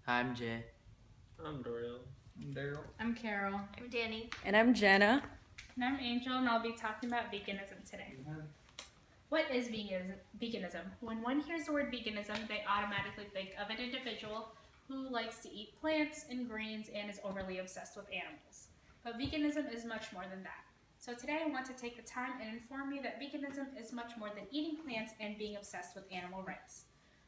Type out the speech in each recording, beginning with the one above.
I'm Jay. I'm Doriel. I'm Daryl. I'm Carol. I'm Danny. And I'm Jenna. And I'm Angel, and I'll be talking about veganism today. What is veganism? When one hears the word veganism, they automatically think of an individual who likes to eat plants and greens and is overly obsessed with animals. But veganism is much more than that. So today I want to take the time and inform you that veganism is much more than eating plants and being obsessed with animal rights.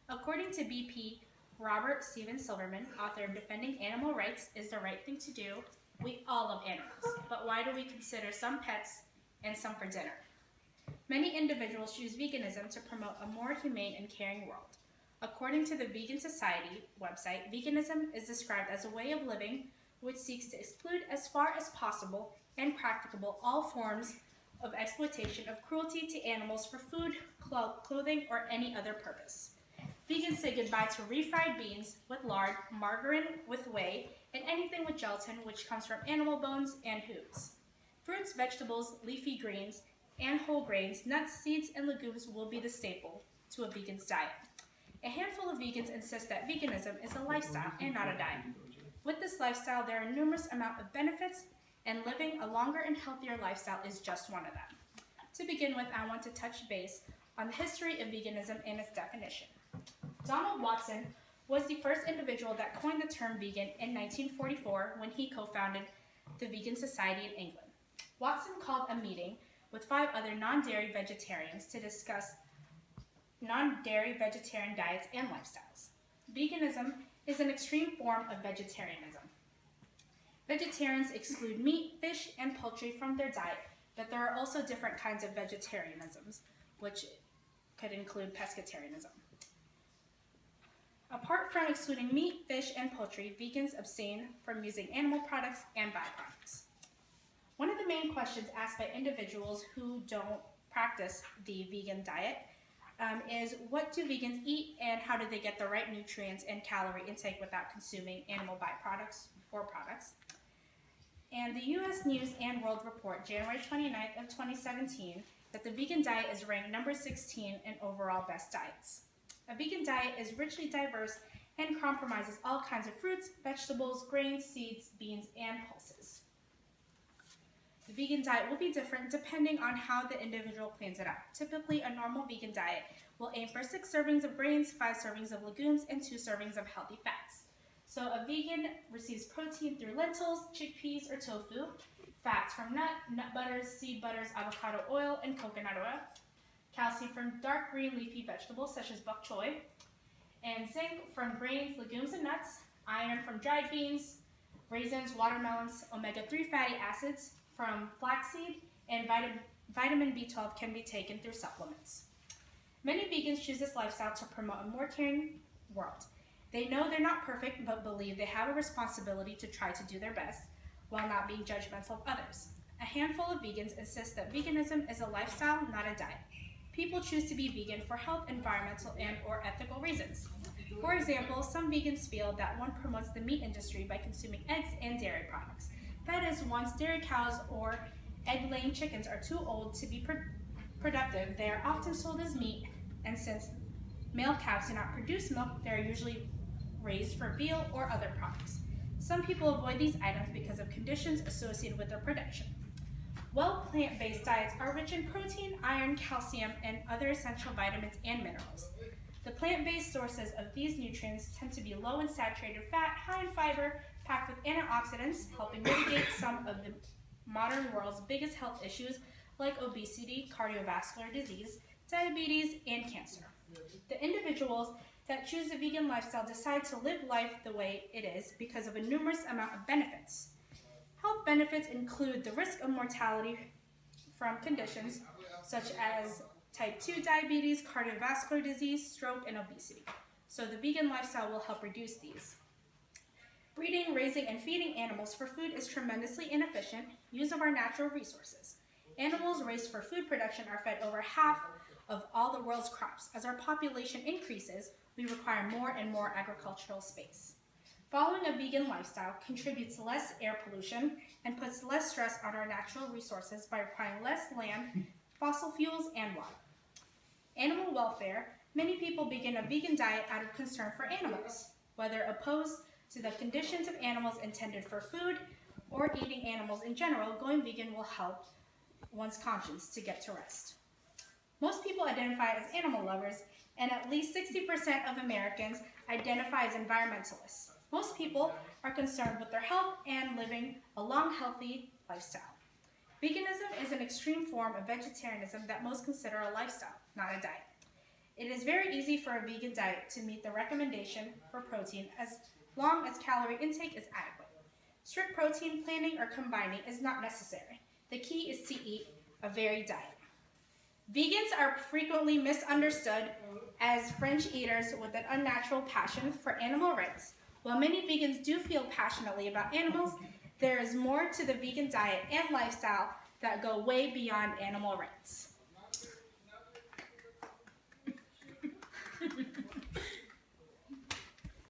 According to BP, Robert Steven Silverman, author of Defending Animal Rights is the Right Thing to Do, we all love animals, but why do we consider some pets and some for dinner? Many individuals choose veganism to promote a more humane and caring world. According to the Vegan Society website, veganism is described as a way of living which seeks to exclude as far as possible and practicable all forms of exploitation of cruelty to animals for food, clothing, or any other purpose. Vegans say goodbye to refried beans with lard, margarine with whey, and anything with gelatin which comes from animal bones and hooves. Fruits, vegetables, leafy greens, and whole grains, nuts, seeds, and legumes will be the staple to a vegan's diet. A handful of vegans insist that veganism is a lifestyle and not a diet. With this lifestyle, there are numerous amounts of benefits, and living a longer and healthier lifestyle is just one of them. To begin with, I want to touch base on the history of veganism and its definition. Donald Watson was the first individual that coined the term vegan in 1944 when he co-founded the Vegan Society in England. Watson called a meeting with 5 other non-dairy vegetarians to discuss non-dairy vegetarian diets and lifestyles. Veganism is an extreme form of vegetarianism. Vegetarians exclude meat, fish, and poultry from their diet, but there are also different kinds of vegetarianisms, which could include pescatarianism. Apart from excluding meat, fish, and poultry, vegans abstain from using animal products and byproducts. One of the main questions asked by individuals who don't practice the vegan diet is what do vegans eat and how do they get the right nutrients and calorie intake without consuming animal byproducts or products. And the U.S. News and World Report, January 29th of 2017, that the vegan diet is ranked number 16 in overall best diets. A vegan diet is richly diverse and compromises all kinds of fruits, vegetables, grains, seeds, beans, and pulses. The vegan diet will be different depending on how the individual plans it out. Typically, a normal vegan diet will aim for 6 servings of grains, 5 servings of legumes, and 2 servings of healthy fats. So a vegan receives protein through lentils, chickpeas, or tofu, fats from nut butters, seed butters, avocado oil, and coconut oil, calcium from dark green leafy vegetables such as bok choy, and zinc from grains, legumes, and nuts, iron from dried beans, raisins, watermelons, omega-3 fatty acids from flaxseed, and vitamin B12 can be taken through supplements. Many vegans choose this lifestyle to promote a more caring world. They know they're not perfect, but believe they have a responsibility to try to do their best while not being judgmental of others. A handful of vegans insist that veganism is a lifestyle, not a diet. People choose to be vegan for health, environmental, and/or ethical reasons. For example, some vegans feel that one promotes the meat industry by consuming eggs and dairy products. That is, once dairy cows or egg-laying chickens are too old to be productive, they are often sold as meat, and since male calves do not produce milk, they are usually raised for veal or other products. Some people avoid these items because of conditions associated with their production. Well, plant-based diets are rich in protein, iron, calcium, and other essential vitamins and minerals. The plant-based sources of these nutrients tend to be low in saturated fat, high in fiber, packed with antioxidants, helping mitigate some of the modern world's biggest health issues like obesity, cardiovascular disease, diabetes, and cancer. The individuals that choose the vegan lifestyle decide to live life the way it is because of a numerous amount of benefits. Health benefits include the risk of mortality from conditions such as type 2 diabetes, cardiovascular disease, stroke, and obesity. So the vegan lifestyle will help reduce these. Breeding, raising, and feeding animals for food is tremendously inefficient use of our natural resources. Animals raised for food production are fed over half of all the world's crops. As our population increases, we require more and more agricultural space. Following a vegan lifestyle contributes less air pollution and puts less stress on our natural resources by requiring less land, fossil fuels, and water. Animal welfare. Many people begin a vegan diet out of concern for animals. Whether opposed to the conditions of animals intended for food or eating animals in general, going vegan will help one's conscience to get to rest. Most people identify as animal lovers, and at least 60% of Americans identify as environmentalists. Most people are concerned with their health and living a long, healthy lifestyle. Veganism is an extreme form of vegetarianism that most consider a lifestyle, not a diet. It is very easy for a vegan diet to meet the recommendation for protein as long as calorie intake is adequate. Strict protein planning or combining is not necessary. The key is to eat a varied diet. Vegans are frequently misunderstood as fringe eaters with an unnatural passion for animal rights. While many vegans do feel passionately about animals, there is more to the vegan diet and lifestyle that go way beyond animal rights.